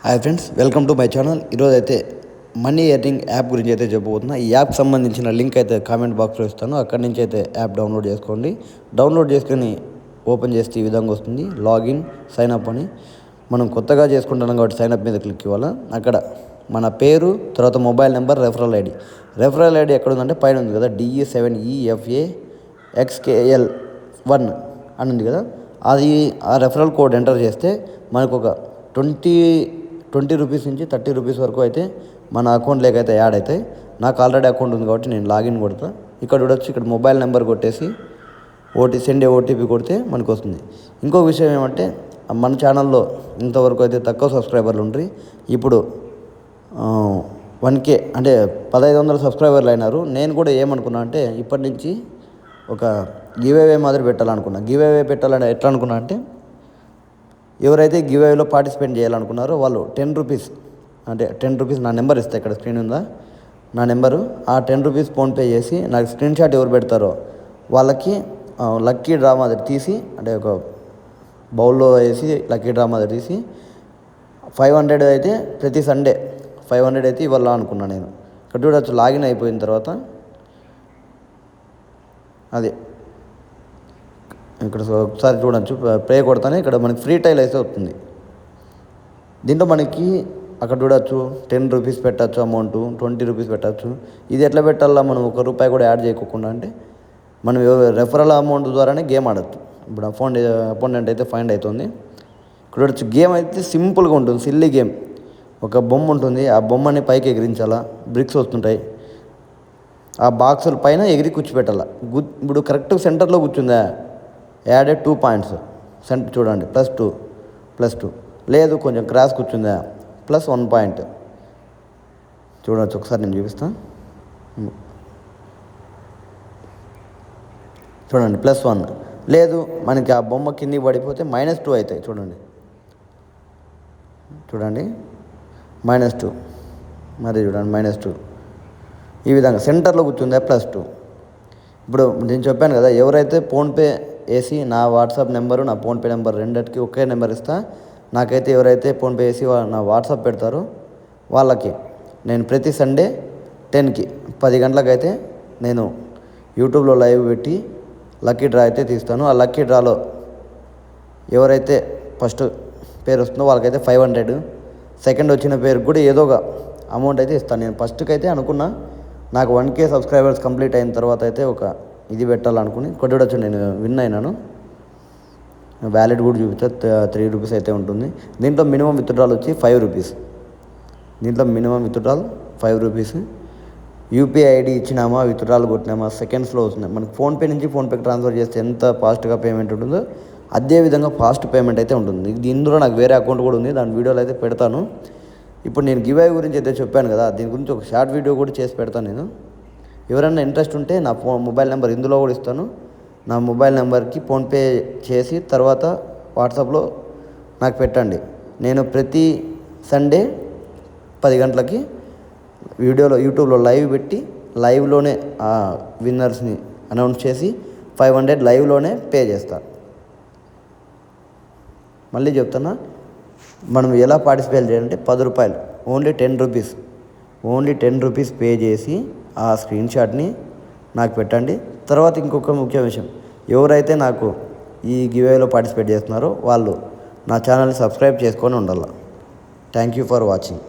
Hi friends, welcome to my channel. ఈరోజు అయితే money earning app గురించి అయితే చెప్పబోతున్నా. ఈ యాప్ సంబంధించిన లింక్ అయితే కామెంట్ బాక్స్లో ఇస్తాను. అక్కడి నుంచి అయితే యాప్ డౌన్లోడ్ చేసుకోండి. డౌన్లోడ్ చేసుకొని ఓపెన్ చేస్తే ఈ విధంగా వస్తుంది. లాగిన్ సైన్ అప్ అని మనం కొత్తగా చేసుకుంటున్నాం కాబట్టి సైన్ అప్ మీద క్లిక్ ఇవ్వాలి. అక్కడ మన పేరు, తర్వాత mobile number, referral ID. Referral ID ఎక్కడ ఉందంటే పైన ఉంది కదా, DE7EFAXKL1 అని ఉంది కదా. అది ఆ రెఫరల్ కోడ్ ఎంటర్ చేస్తే మనకు ఒక 20 రూపీస్ నుంచి 30 రూపీస్ వరకు అయితే మన అకౌంట్లోకి అయితే యాడ్ అవుతాయి. నాకు ఆల్రెడీ అకౌంట్ ఉంది కాబట్టి నేను లాగిన్ కొడతా. ఇక్కడ చూడొచ్చు, ఇక్కడ మొబైల్ నెంబర్ కొట్టేసి సెండ్ ఓటీపీ కొడితే మనకు వస్తుంది. ఇంకో విషయం ఏమంటే, మన ఛానల్లో ఇంతవరకు అయితే తక్కువ సబ్స్క్రైబర్లు ఉంటారు. ఇప్పుడు 1K అంటే 1500 సబ్స్క్రైబర్లు అయినారు. నేను కూడా ఏమనుకున్నా అంటే, ఇప్పటి నుంచి ఒక గివ్ అవే మాదిరి పెట్టాలనుకున్నా. గివ్ అవే పెట్టాలని ఎట్లా అనుకున్నా అంటే, ఎవరైతే గివ్ అవేలో పార్టిసిపేట్ చేయాలనుకున్నారో వాళ్ళు 10 రూపీస్ అంటే 10 రూపీస్ నా నెంబర్ ఇస్తే, ఇక్కడ స్క్రీన్ ఉందా నా నెంబరు, ఆ 10 రూపీస్ ఫోన్పే చేసి నాకు స్క్రీన్ షాట్ ఎవరు పెడతారో వాళ్ళకి లక్కీ డ్రా మాదిరి తీసి, అంటే ఒక బౌల్లో వేసి లక్కీ డ్రా మాదిరి తీసి 500 అయితే ప్రతి సండే 500 అయితే ఇవ్వాలా అనుకున్నాను నేను. ఇక్కడ చూడవచ్చు, లాగిన్ అయిపోయిన తర్వాత అది ఇక్కడ ఒకసారి చూడవచ్చు, ప్లే కొడతానే ఇక్కడ మనకి ఫ్రీ టైల్ అయితే వస్తుంది. దీంట్లో మనకి అక్కడ చూడవచ్చు 10 రూపీస్ పెట్టచ్చు అమౌంట్, 20 రూపీస్ పెట్టచ్చు. ఇది ఎట్లా పెట్టాలా, మనం ₹1 కూడా యాడ్ చేయకుండా అంటే మనం రెఫరల్ అమౌంట్ ద్వారానే గేమ్ ఆడచ్చు. ఇప్పుడు అపోనెంట్ అయితే ఫైండ్ అవుతుంది. ఇక్కడ చూడవచ్చు, గేమ్ అయితే సింపుల్గా ఉంటుంది, సిల్లీ గేమ్. ఒక బొమ్మ ఉంటుంది, ఆ బొమ్మని పైకి ఎగిరించాలా, బ్రిక్స్ వస్తుంటాయి, ఆ బాక్సుల పైన ఎగిరి కూర్చోపెట్టాలా. ఇప్పుడు కరెక్ట్ సెంటర్లో కూర్చుందా, యాడెడ్ 2 పాయింట్స్. సెంటర్ చూడండి, +2 లేదు కొంచెం క్రాస్ కూర్చుందా, +1 పాయింట్. చూడవచ్చు, ఒకసారి నేను చూపిస్తాను చూడండి, +1. లేదు మనకి ఆ బొమ్మ కిందికి పడిపోతే -2 అవుతాయి. చూడండి -2, మరి చూడండి -2. ఈ విధంగా సెంటర్లో కూర్చుందా +2. ఇప్పుడు నేను చెప్పాను కదా, ఎవరైతే ఫోన్పే వేసి నా వాట్సాప్ నెంబరు, నా ఫోన్పే నెంబర్ రెండింటికి ఒకే నెంబర్ ఇస్తా. నాకైతే ఎవరైతే ఫోన్పే వేసి నా వాట్సాప్ పెడతారో వాళ్ళకి నేను ప్రతి సండే 10కి 10 గంటలకైతే నేను యూట్యూబ్లో లైవ్ పెట్టి లక్కీ డ్రా అయితే తీస్తాను. ఆ లక్కీ డ్రాలో ఎవరైతే ఫస్ట్ పేరు వస్తుందో వాళ్ళకైతే 500, సెకండ్ వచ్చిన పేరుకి కూడా ఏదో ఒక అమౌంట్ అయితే ఇస్తాను. నేను ఫస్ట్కి అయితే అనుకున్నా, నాకు 1K సబ్స్క్రైబర్స్ కంప్లీట్ అయిన తర్వాత అయితే ఒక ఇది పెట్టాలనుకుని కొట్టవచ్చు. నేను విన్ అయినాను. వ్యాలెట్ కూడా చూపిస్తా, 3 రూపీస్ అయితే ఉంటుంది. దీంట్లో మినిమం విత్డ్రాల్ వచ్చి 5 రూపీస్. యూపీఐ ఐడి ఇచ్చినామా, విత్డ్రాల్ కొట్టినామా సెకండ్స్లో వస్తుంది. మనకి ఫోన్పే నుంచి ఫోన్పేకి ట్రాన్స్ఫర్ చేస్తే ఎంత ఫాస్ట్గా పేమెంట్ ఉంటుందో అదే విధంగా ఫాస్ట్ పేమెంట్ అయితే ఉంటుంది. ఇందులో నాకు వేరే అకౌంట్ కూడా ఉంది, దాని వీడియోలు అయితే పెడతాను. ఇప్పుడు నేను గివ్ అవే గురించి అయితే చెప్పాను కదా, దీని గురించి ఒక షార్ట్ వీడియో కూడా చేసి పెడతాను నేను. ఎవరైనా ఇంట్రెస్ట్ ఉంటే నా మొబైల్ నెంబర్ ఇందులో కూడా ఇస్తాను. నా మొబైల్ నెంబర్కి ఫోన్పే చేసి తర్వాత వాట్సాప్లో నాకు పెట్టండి. నేను ప్రతి సండే 10 గంటలకి యూట్యూబ్లో లైవ్ పెట్టి లైవ్లోనే ఆ విన్నర్స్ని అనౌన్స్ చేసి 500 లైవ్లోనే పే చేస్తాను. మళ్ళీ చెప్తున్నా, మనం ఎలా పార్టిసిపేట్ చేయాలంటే ₹10, ఓన్లీ 10 రూపీస్ పే చేసి ఆ స్క్రీన్ షాట్ని నాకు పెట్టండి. తర్వాత ఇంకొక ముఖ్య విషయం, ఎవరైతే నాకు ఈ గివ్ అవేలో పార్టిసిపేట్ చేస్తున్నారో వాళ్ళు నా ఛానల్ని సబ్స్క్రైబ్ చేసుకొని ఉండాలి. Thank you for watching.